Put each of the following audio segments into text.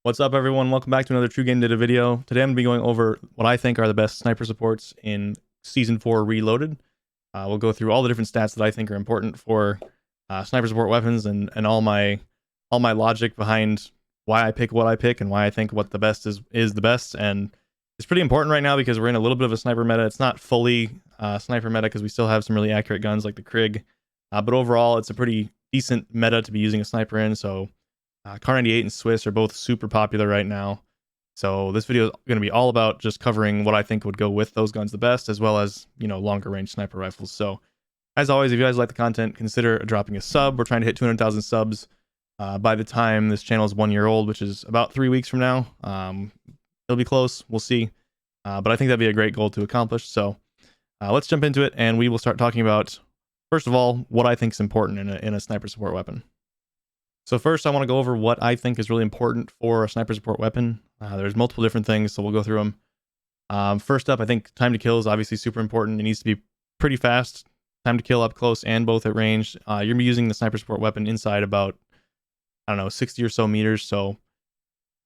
What's up, everyone? Welcome back to another TrueGameData video. Today I'm going to be going over what I think are the best sniper supports in Season 4 Reloaded. We'll go through all the different stats that I think are important for sniper support weapons and all my logic behind why I pick what I pick and why I think what the best is the best. And it's pretty important right now because we're in a little bit of a sniper meta. It's not fully sniper meta because we still have some really accurate guns like the Krig. But overall, it's a pretty decent meta to be using a sniper in. So Kar 98 and Swiss are both super popular right now. So this video is going to be all about just covering what I think would go with those guns the best, as well as, longer range sniper rifles. So as always, if you guys like the content, consider dropping a sub. We're trying to hit 200,000 subs by the time this channel is 1 year old, which is about 3 weeks from now. It'll be close. We'll see. But I think that'd be a great goal to accomplish. So let's jump into it, and we will start talking about, first of all, what I think is important in a sniper support weapon. So first, I want to go over what I think is really important for a sniper support weapon. There's multiple different things, so we'll go through them. First up, I think time to kill is obviously super important. It needs to be pretty fast. Time to kill up close and both at range. You're going to be using the sniper support weapon inside about, 60 or so meters. So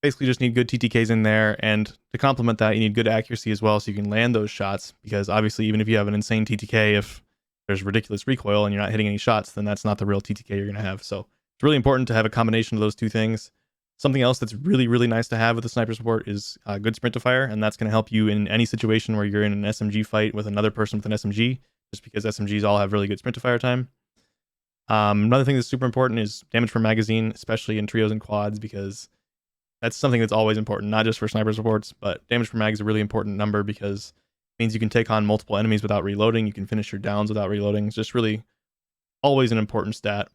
basically just need good TTKs in there. And to complement that, you need good accuracy as well so you can land those shots. Because obviously, even if you have an insane TTK, if there's ridiculous recoil and you're not hitting any shots, then that's not the real TTK you're going to have. So it's really important to have a combination of those two things. Something else that's really, really nice to have with the sniper support is good sprint to fire, and that's going to help you in any situation where you're in an SMG fight with another person with an SMG, just because SMGs all have really good sprint to fire time. Another thing that's super important is damage per magazine, especially in trios and quads, because that's something that's always important, not just for sniper supports, but damage per mag is a really important number because it means you can take on multiple enemies without reloading, you can finish your downs without reloading. It's just really always an important stat.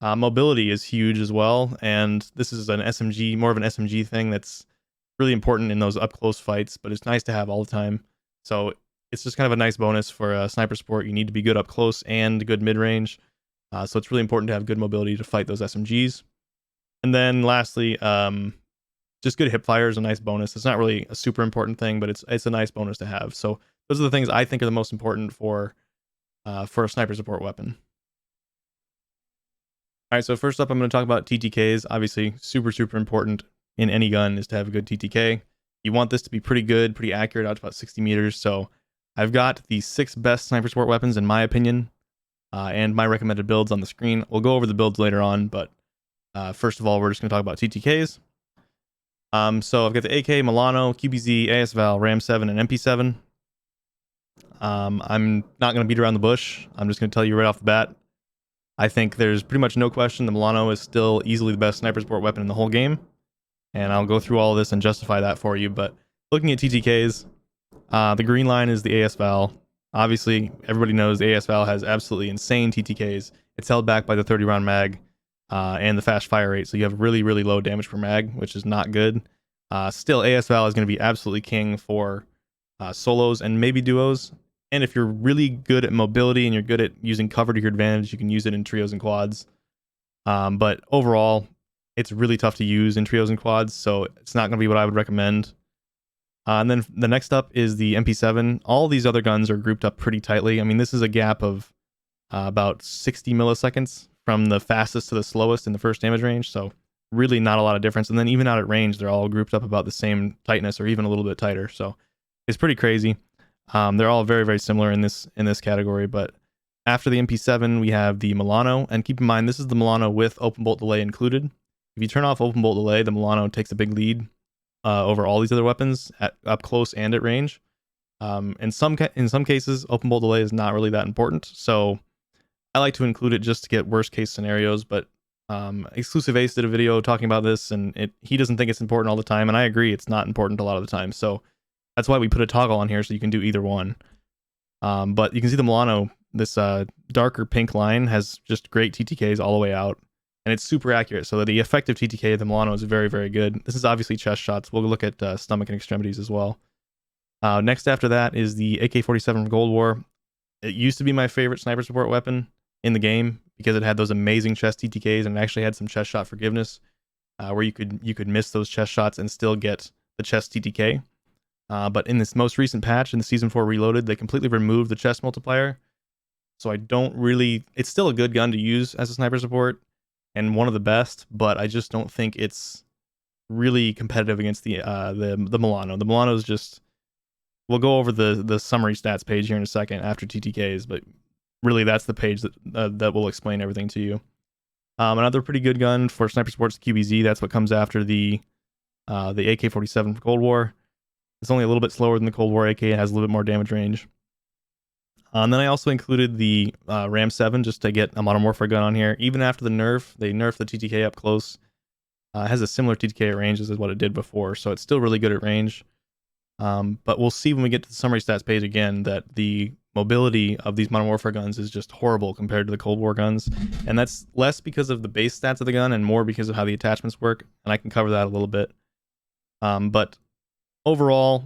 Mobility is huge as well, and this is an SMG, more of an SMG thing that's really important in those up-close fights, but it's nice to have all the time. So it's just kind of a nice bonus for a sniper support. You need to be good up close and good mid-range, so it's really important to have good mobility to fight those SMGs. And then lastly, just good hip fire is a nice bonus. It's not really a super important thing, but it's a nice bonus to have. So those are the things I think are the most important for a sniper support weapon. All right, so first up, I'm going to talk about TTKs. Obviously, super, super important in any gun is to have a good TTK. You want this to be pretty good, pretty accurate, out to about 60 meters. So I've got the 6 best sniper support weapons, in my opinion, and my recommended builds on the screen. We'll go over the builds later on, but first of all, we're just going to talk about TTKs. So I've got the AK, Milano, QBZ, ASVAL, RAM7, and MP7. I'm not going to beat around the bush. I'm just going to tell you right off the bat, I think there's pretty much no question the Milano is still easily the best sniper support weapon in the whole game. And I'll go through all of this and justify that for you. But looking at TTKs, the green line is the ASVAL. Obviously, everybody knows the ASVAL has absolutely insane TTKs. It's held back by the 30-round mag and the fast fire rate. So you have really, really low damage per mag, which is not good. Still, ASVAL is going to be absolutely king for solos and maybe duos. And if you're really good at mobility and you're good at using cover to your advantage, you can use it in trios and quads. But overall, it's really tough to use in trios and quads, so it's not going to be what I would recommend. And then the next up is the MP7. All these other guns are grouped up pretty tightly. I mean, this is a gap of about 60 milliseconds from the fastest to the slowest in the first damage range, so really not a lot of difference. And then even out at range, they're all grouped up about the same tightness or even a little bit tighter, so it's pretty crazy. They're all very, very similar in this category, but after the MP7, we have the Milano, and keep in mind, this is the Milano with open bolt delay included. If you turn off open bolt delay, the Milano takes a big lead over all these other weapons at up close and at range. In some cases, open bolt delay is not really that important, so I like to include it just to get worst case scenarios. But Exclusive Ace did a video talking about this, and he doesn't think it's important all the time, and I agree, it's not important a lot of the time. So that's why we put a toggle on here so you can do either one. But you can see the Milano, this darker pink line, has just great TTKs all the way out. And it's super accurate. So the effective TTK of the Milano is very, very good. This is obviously chest shots. We'll look at stomach and extremities as well. Next after that is the AK-47 from Cold War. It used to be my favorite sniper support weapon in the game because it had those amazing chest TTKs and it actually had some chest shot forgiveness where you could miss those chest shots and still get the chest TTK. But in this most recent patch, in the Season 4 Reloaded, they completely removed the chest multiplier. So I don't really... It's still a good gun to use as a sniper support, and one of the best, but I just don't think it's really competitive against the Milano. The Milano is just, we'll go over the summary stats page here in a second after TTKs, but really that's the page that will explain everything to you. Another pretty good gun for sniper supports, QBZ. That's what comes after the AK-47 for Cold War. It's only a little bit slower than the Cold War AK. It has a little bit more damage range. And then I also included the Ram 7 just to get a Modern Warfare gun on here. Even after the nerf, they nerfed the TTK up close. It has a similar TTK at range as what it did before, so it's still really good at range. But we'll see when we get to the summary stats page again that the mobility of these Modern Warfare guns is just horrible compared to the Cold War guns. And that's less because of the base stats of the gun and more because of how the attachments work. And I can cover that a little bit. But overall,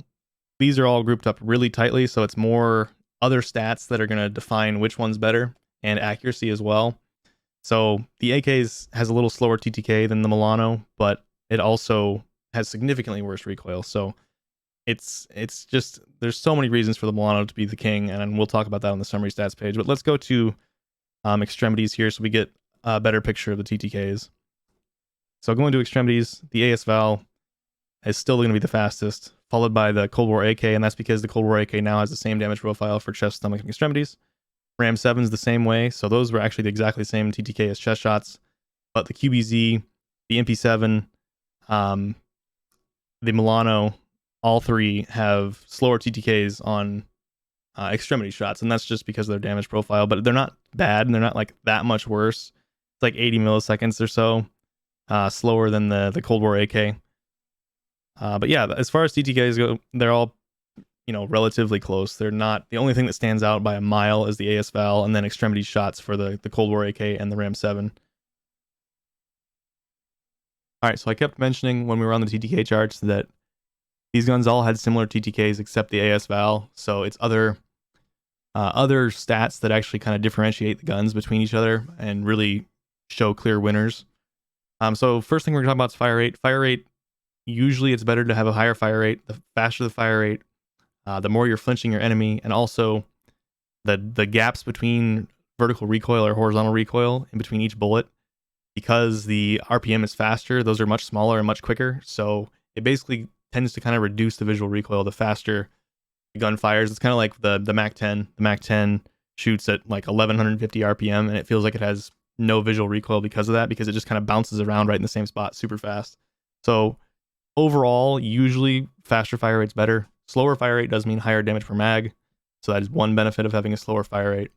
these are all grouped up really tightly, so it's more other stats that are going to define which one's better, and accuracy as well. So the AKs has a little slower TTK than the Milano, but it also has significantly worse recoil. So it's just, there's so many reasons for the Milano to be the king, and we'll talk about that on the summary stats page. But let's go to extremities here so we get a better picture of the TTKs. So going to extremities, the AS Val is still going to be the fastest, followed by the Cold War AK, and that's because the Cold War AK now has the same damage profile for chest, stomach, and extremities. Ram 7 is the same way, so those were actually exactly the same TTK as chest shots, but the QBZ, the MP7, the Milano, all three have slower TTKs on extremity shots, and that's just because of their damage profile, but they're not bad, and they're not like that much worse. It's like 80 milliseconds or so slower than the Cold War AK. But yeah, as far as TTKs go, they're all, relatively close. They're not, the only thing that stands out by a mile is the AS Val, and then extremity shots for the Cold War AK and the Ram 7. All right, so I kept mentioning when we were on the TTK charts that these guns all had similar TTKs except the AS Val, so it's other stats that actually kind of differentiate the guns between each other and really show clear winners. So first thing we're going to talk about is fire rate. Fire rate, usually it's better to have a higher fire rate. The faster the fire rate, the more you're flinching your enemy, and also the gaps between vertical recoil or horizontal recoil in between each bullet, because the RPM is faster, those are much smaller and much quicker, so it basically tends to kind of reduce the visual recoil the faster the gun fires. It's kind of like the MAC-10. The MAC-10 shoots at like 1150 RPM, and it feels like it has no visual recoil because of that, because it just kind of bounces around right in the same spot super fast. So overall, usually faster fire rate's better. Slower fire rate does mean higher damage per mag, so that is one benefit of having a slower fire rate.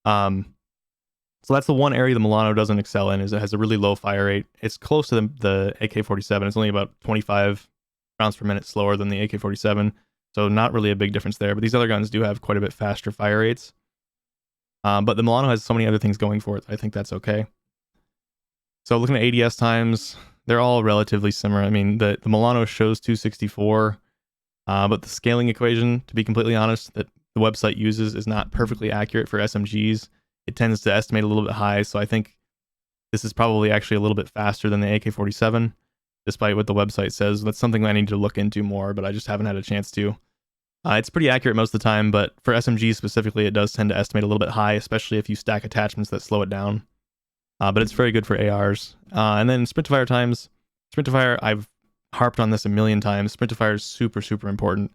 So that's the one area the Milano doesn't excel in, is it has a really low fire rate. It's close to the AK-47. It's only about 25 rounds per minute slower than the AK-47, so not really a big difference there. But these other guns do have quite a bit faster fire rates. But the Milano has so many other things going for it, I think that's okay. So looking at ADS times, they're all relatively similar. I mean, the Milano shows 264, but the scaling equation, to be completely honest, that the website uses is not perfectly accurate for SMGs. It tends to estimate a little bit high, so I think this is probably actually a little bit faster than the AK-47, despite what the website says. That's something I need to look into more, but I just haven't had a chance to. It's pretty accurate most of the time, but for SMGs specifically, it does tend to estimate a little bit high, especially if you stack attachments that slow it down. But it's very good for ARs. And then sprint to fire times. Sprint to fire, I've harped on this a million times. Sprint to fire is super, super important.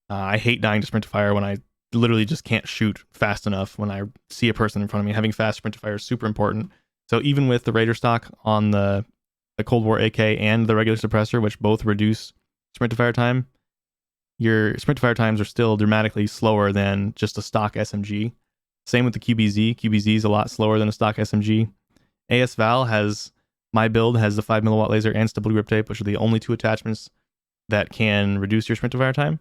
I hate dying to sprint to fire when I literally just can't shoot fast enough when I see a person in front of me. Having fast sprint to fire is super important. So even with the Raider stock on the Cold War AK and the regular suppressor, which both reduce sprint to fire time, your sprint to fire times are still dramatically slower than just a stock SMG. Same with the QBZ. QBZ is a lot slower than a stock SMG. AS Val has, my build has the 5mm laser and stability grip tape, which are the only two attachments that can reduce your sprint to fire time.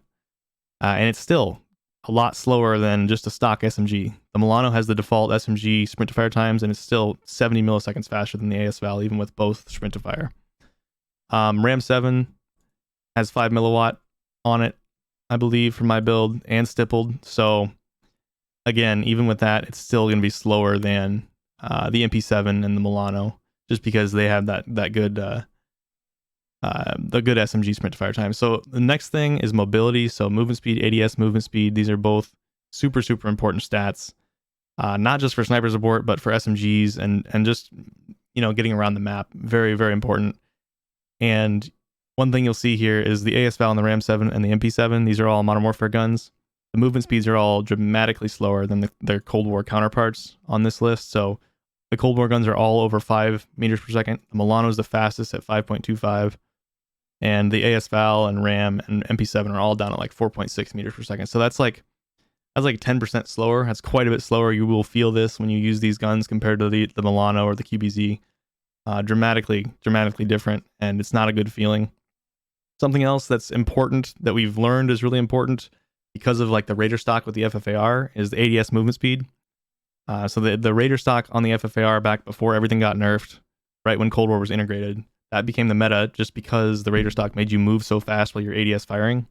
And it's still a lot slower than just a stock SMG. The Milano has the default SMG sprint to fire times, and it's still 70 milliseconds faster than the AS Val, even with both sprint to fire. Ram 7 has 5mm on it, I believe, for my build, and stippled. So again, even with that, it's still going to be slower than the MP7 and the Milano, just because they have that good the good SMG sprint to fire time. So the next thing is mobility. So movement speed, ADS movement speed. These are both super, super important stats, not just for sniper support, but for SMGs and just, getting around the map. Very, very important. And one thing you'll see here is the AS-Val and the RAM-7 and the MP7. These are all Modern Warfare guns. The movement speeds are all dramatically slower than their Cold War counterparts on this list. So the Cold War guns are all over 5 meters per second. The Milano is the fastest at 5.25. And the AS-Val and RAM and MP7 are all down at like 4.6 meters per second. So that's like 10% slower. That's quite a bit slower. You will feel this when you use these guns compared to the Milano or the QBZ. Dramatically different, and it's not a good feeling. Something else that's important that we've learned is really important because of like the Raider stock with the FFAR is the ADS movement speed. So the Raider stock on the FFAR back before everything got nerfed, right when Cold War was integrated, that became the meta just because the Raider stock made you move so fast while you're ADS firing.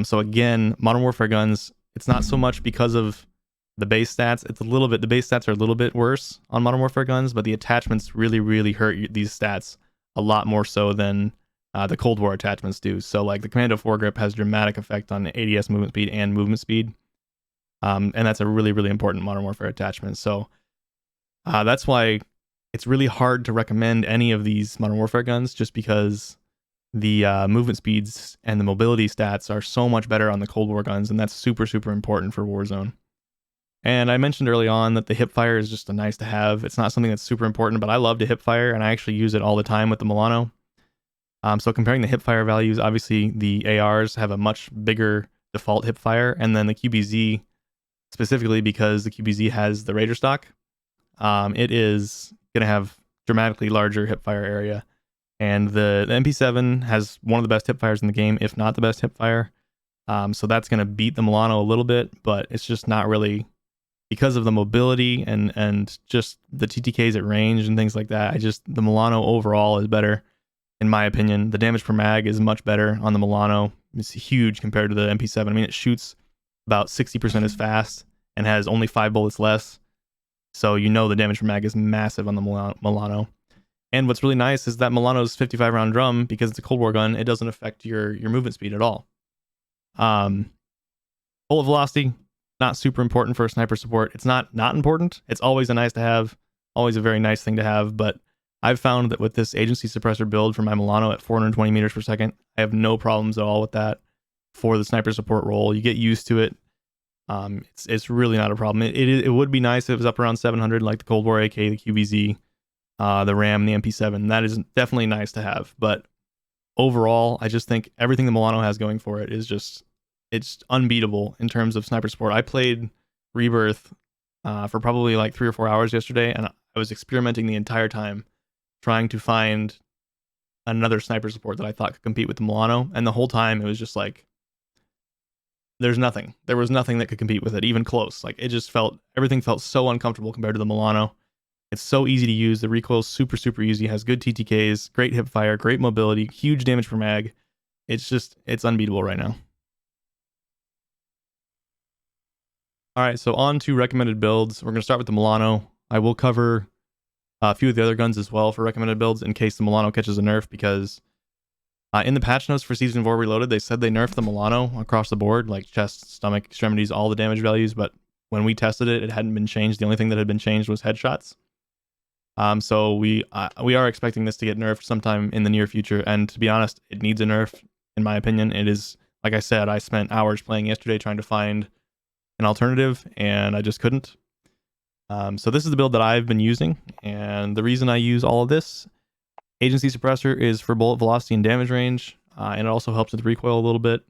So again, Modern Warfare guns, it's not so much because of the base stats. It's a little bit, the base stats are a little bit worse on Modern Warfare guns, but the attachments really hurt these stats a lot more so than the Cold War attachments do. So like the Commando foregrip has dramatic effect on ADS movement speed and movement speed. And that's a really important Modern Warfare attachment. So that's why it's really hard to recommend any of these Modern Warfare guns, just because the movement speeds and the mobility stats are so much better on the Cold War guns, and that's super important for Warzone. And I mentioned early on that the hipfire is just a nice to have. It's not something that's super important, but I love to hipfire, and I actually use it all the time with the Milano. So comparing the hipfire values, obviously the ARs have a much bigger default hipfire, and then the QBZ, specifically because the QBZ has the Raider stock, it is going to have dramatically larger hipfire area. And the MP7 has one of the best hipfires in the game, if not the best hipfire. So that's going to beat the Milano a little bit, but it's just not really, because of the mobility and just the TTKs at range and things like that. The Milano overall is better, in my opinion. The damage per mag is much better on the Milano. It's huge compared to the MP7. I mean, it shoots about 60% as fast and has only 5 bullets less. So you know the damage per mag is massive on the Milano. And what's really nice is that Milano's 55 round drum, because it's a Cold War gun, it doesn't affect your movement speed at all. Bullet velocity, not super important for a sniper support. It's not important. It's always a nice to have, always a very nice thing to have. But I've found that with this agency suppressor build for my Milano at 420 meters per second, I have no problems at all with that for the sniper support role. You get used to it. It's really not a problem. It would be nice if it was up around 700, like the Cold War AK, the QBZ, the RAM, the MP7. That is definitely nice to have. But overall, I just think everything the Milano has going for it is just, it's unbeatable in terms of sniper support. I played Rebirth for probably like 3 or 4 hours yesterday, and I was experimenting the entire time trying to find another sniper support that I thought could compete with the Milano, and the whole time it was just like, there was nothing that could compete with it, even close. Like, everything felt so uncomfortable compared to the Milano. It's so easy to use. The recoil's super easy, has good TTKs, great hipfire, great mobility, huge damage per mag. It's unbeatable right now. All right, so on to recommended builds. We're going to start with the Milano. I will cover a few of the other guns as well for recommended builds in case the Milano catches a nerf, because in the patch notes for Season 4 Reloaded, they said they nerfed the Milano across the board, like chest, stomach, extremities, all the damage values, but when we tested it, it hadn't been changed. The only thing that had been changed was headshots. So we are expecting this to get nerfed sometime in the near future, and to be honest, it needs a nerf, in my opinion. It is, like I said, I spent hours playing yesterday trying to find an alternative, and I just couldn't. So this is the build that I've been using, and the reason I use all of this, agency suppressor is for bullet velocity and damage range, and it also helps with recoil a little bit.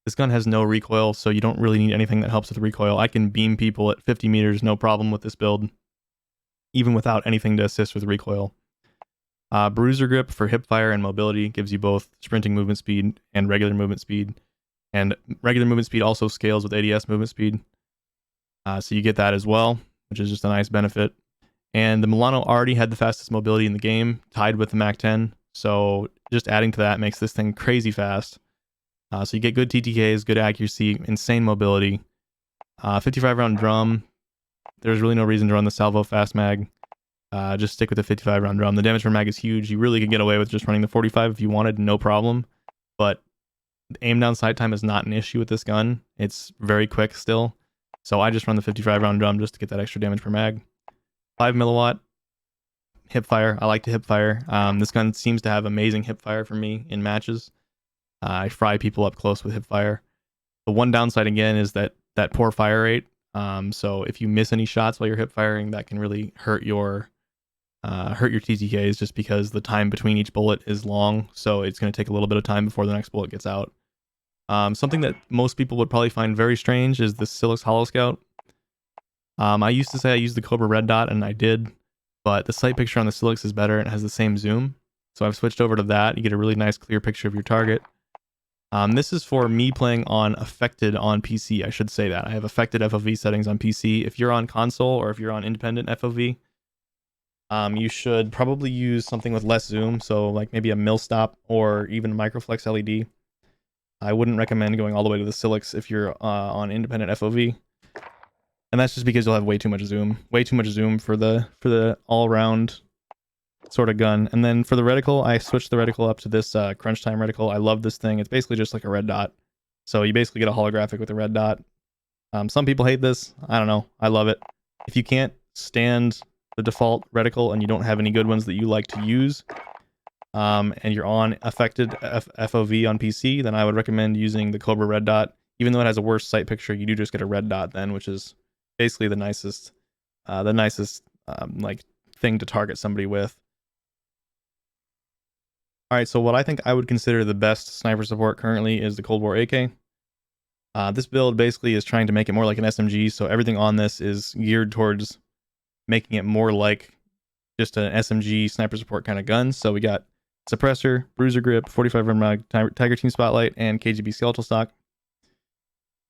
This gun has no recoil, so you don't really need anything that helps with recoil. I can beam people at 50 meters, no problem with this build, even without anything to assist with recoil. Bruiser grip for hipfire and mobility gives you both sprinting movement speed and regular movement speed. And regular movement speed also scales with ADS movement speed. So you get that as well, which is just a nice benefit. And the Milano already had the fastest mobility in the game, tied with the Mac 10. So just adding to that makes this thing crazy fast. So you get good TTKs, good accuracy, insane mobility. 55 round drum. There's really no reason to run the salvo fast mag. Just stick with the 55 round drum. The damage per mag is huge. You really could get away with just running the 45 if you wanted, no problem. But aim down sight time is not an issue with this gun. It's very quick still. So I just run the 55 round drum just to get that extra damage per mag. 5 milliwatt hip fire. I like to hip fire. This gun seems to have amazing hip fire for me in matches. I fry people up close with hip fire. The one downside again is that poor fire rate. So if you miss any shots while you're hip firing, that can really hurt your TTKs, just because the time between each bullet is long. So it's going to take a little bit of time before the next bullet gets out. Something that most people would probably find very strange is the Silex Hollow Scout. I used to say I used the Cobra Red Dot, and I did, but the sight picture on the Silex is better and it has the same zoom. So I've switched over to that. You get a really nice clear picture of your target. This is for me playing on affected on PC. I should say that. I have affected FOV settings on PC. If you're on console or if you're on independent FOV, you should probably use something with less zoom. So like maybe a Millstop or even Microflex LED. I wouldn't recommend going all the way to the Silex if you're on independent FOV. And that's just because you'll have way too much zoom for the all-around sort of gun. And then for the reticle, I switched the reticle up to this crunch time reticle. I love this thing. It's basically just like a red dot. So you basically get a holographic with a red dot. Some people hate this. I don't know. I love it. If you can't stand the default reticle and you don't have any good ones that you like to use, and you're on affected FOV on PC, then I would recommend using the Cobra Red Dot. Even though it has a worse sight picture, you do just get a red dot then, which is basically the nicest like thing to target somebody with. All right, so what I think I would consider the best sniper support currently is the Cold War AK. This build basically is trying to make it more like an SMG, so everything on this is geared towards making it more like just an SMG sniper support kind of gun. So we got suppressor, bruiser grip, 45 round mag, Tiger Team Spotlight, and KGB skeletal stock.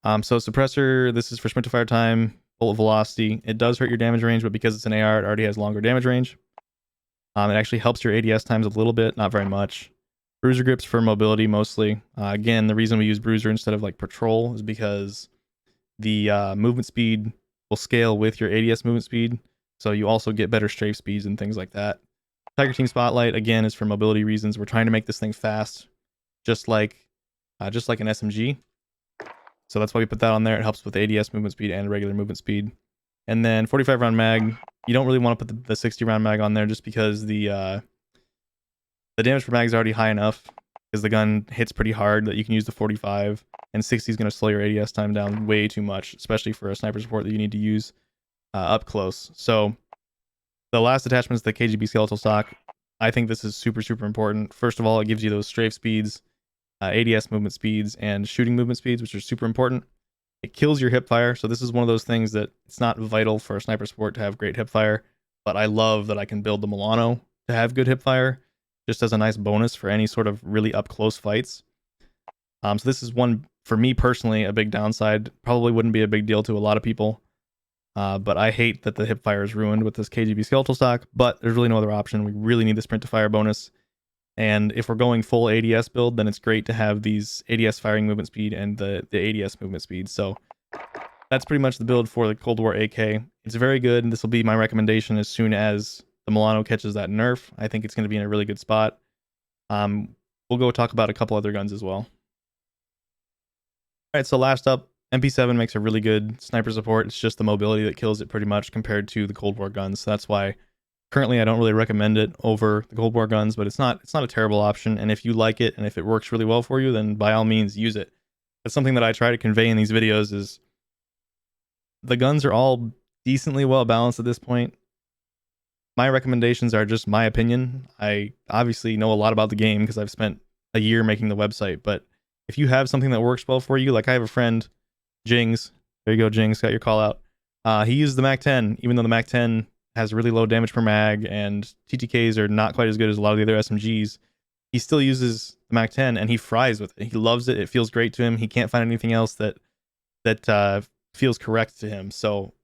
So suppressor, this is for sprint to fire time, bullet velocity. It does hurt your damage range, but because it's an AR, it already has longer damage range. It actually helps your ADS times a little bit, not very much. Bruiser grips for mobility mostly. Again, the reason we use bruiser instead of like patrol is because the movement speed will scale with your ADS movement speed, so you also get better strafe speeds and things like that. Tiger Team Spotlight again is for mobility reasons. We're trying to make this thing fast, just like an SMG. So that's why we put that on there. It helps with ADS movement speed and regular movement speed. And then 45 round mag. You don't really want to put the 60 round mag on there just because the damage per mag is already high enough, because the gun hits pretty hard that you can use the 45, and 60 is going to slow your ADS time down way too much, especially for a sniper support that you need to use up close. So the last attachment is the KGB skeletal stock. I think this is super, super important. First of all, it gives you those strafe speeds, ADS movement speeds, and shooting movement speeds, which are super important. It kills your hip fire, so this is one of those things that it's not vital for a sniper support to have great hip fire, but I love that I can build the Milano to have good hip fire, just as a nice bonus for any sort of really up close fights. So this is one, for me personally, a big downside. Probably wouldn't be a big deal to a lot of people, but I hate that the hip fire is ruined with this KGB skeletal stock, but there's really no other option. We really need the sprint to fire bonus. And if we're going full ADS build, then it's great to have these ADS firing movement speed and the ADS movement speed. So that's pretty much the build for the Cold War AK. It's very good, and this will be my recommendation as soon as the Milano catches that nerf. I think it's going to be in a really good spot. We'll go talk about a couple other guns as well. All right, so last up, MP7 makes a really good sniper support. It's just the mobility that kills it pretty much compared to the Cold War guns. So that's why currently I don't really recommend it over the Cold War guns, but it's not a terrible option. And if you like it and if it works really well for you, then by all means use it. That's something that I try to convey in these videos, is the guns are all decently well balanced at this point. My recommendations are just my opinion. I obviously know a lot about the game because I've spent a year making the website, but if you have something that works well for you, like I have a friend, Jings, there you go, Jings, got your call out. He used the Mac 10, even though the Mac 10 has really low damage per mag and TTKs are not quite as good as a lot of the other SMGs. He still uses the Mac 10 and he fries with it. He loves it. It feels great to him. He can't find anything else that feels correct to him. So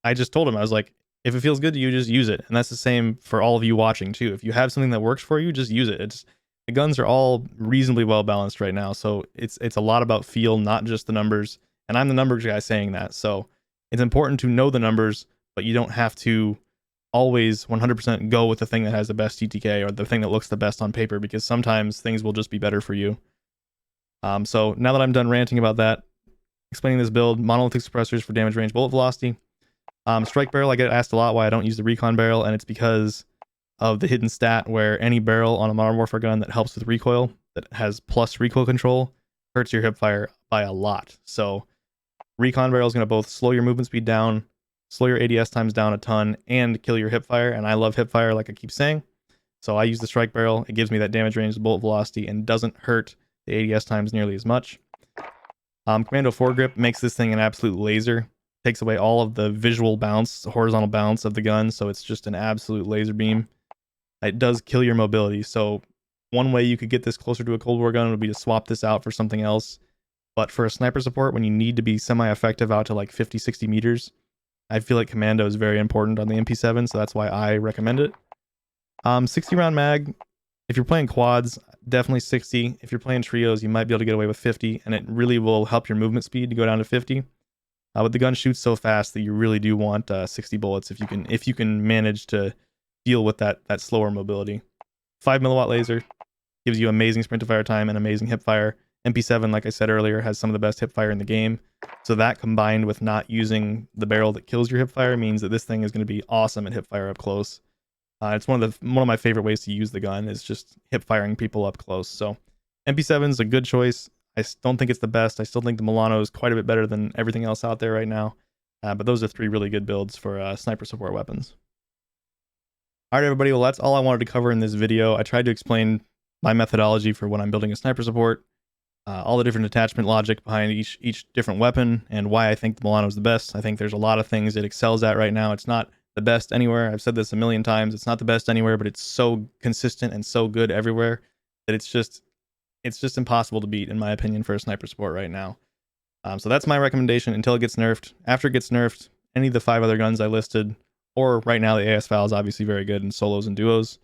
I just told him, I was like, if it feels good to you, just use it. And that's the same for all of you watching too. If you have something that works for you, just use it. The guns are all reasonably well balanced right now. So it's a lot about feel, not just the numbers. And I'm the numbers guy saying that. So it's important to know the numbers, but you don't have to always 100% go with the thing that has the best TTK or the thing that looks the best on paper, because sometimes things will just be better for you. So now that I'm done ranting about that, explaining this build, monolithic suppressors for damage range, bullet velocity. Strike barrel, I get asked a lot why I don't use the recon barrel, and it's because of the hidden stat where any barrel on a Modern Warfare gun that helps with recoil, that has plus recoil control, hurts your hipfire by a lot. So recon barrel is going to both slow your movement speed down, slow your ADS times down a ton, and kill your hipfire. And I love hipfire, like I keep saying. So I use the strike barrel. It gives me that damage range, bullet velocity, and doesn't hurt the ADS times nearly as much. Commando foregrip makes this thing an absolute laser. Takes away all of the visual bounce, horizontal bounce of the gun, so it's just an absolute laser beam. It does kill your mobility, so one way you could get this closer to a Cold War gun would be to swap this out for something else. But for a sniper support, when you need to be semi-effective out to like 50, 60 meters, I feel like Commando is very important on the MP7, so that's why I recommend it. 60 round mag, if you're playing quads, definitely 60. If you're playing trios, you might be able to get away with 50, and it really will help your movement speed to go down to 50. But the gun shoots so fast that you really do want 60 bullets if you can manage to deal with that slower mobility. 5 milliwatt laser gives you amazing sprint to fire time and amazing hip fire. MP7, like I said earlier, has some of the best hip fire in the game. So that combined with not using the barrel that kills your hip fire means that this thing is going to be awesome at hip fire up close. It's one of my favorite ways to use the gun is just hip firing people up close. So MP7 is a good choice. I don't think it's the best. I still think the Milano is quite a bit better than everything else out there right now. But those are 3 really good builds for sniper support weapons. All right, everybody. Well, that's all I wanted to cover in this video. I tried to explain my methodology for when I'm building a sniper support, all the different attachment logic behind each different weapon, and why I think the Milano is the best. I think there's a lot of things it excels at right now. It's not the best anywhere. I've said this a million times. It's not the best anywhere, but it's so consistent and so good everywhere that it's just impossible to beat, in my opinion, for a sniper support right now. So that's my recommendation until it gets nerfed. After it gets nerfed, any of the 5 other guns I listed, or right now the AS-FAL is obviously very good in solos and duos,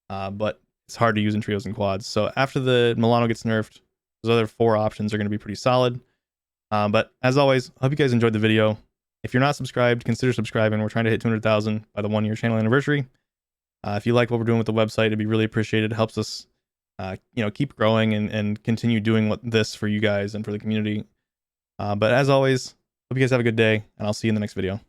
but it's hard to use in trios and quads. So after the Milano gets nerfed, those other 4 options are going to be pretty solid. But as always, I hope you guys enjoyed the video. If you're not subscribed, consider subscribing. We're trying to hit 200,000 by the 1-year channel anniversary. If you like what we're doing with the website, it'd be really appreciated. It helps us keep growing and continue doing this for you guys and for the community. But as always, hope you guys have a good day, and I'll see you in the next video.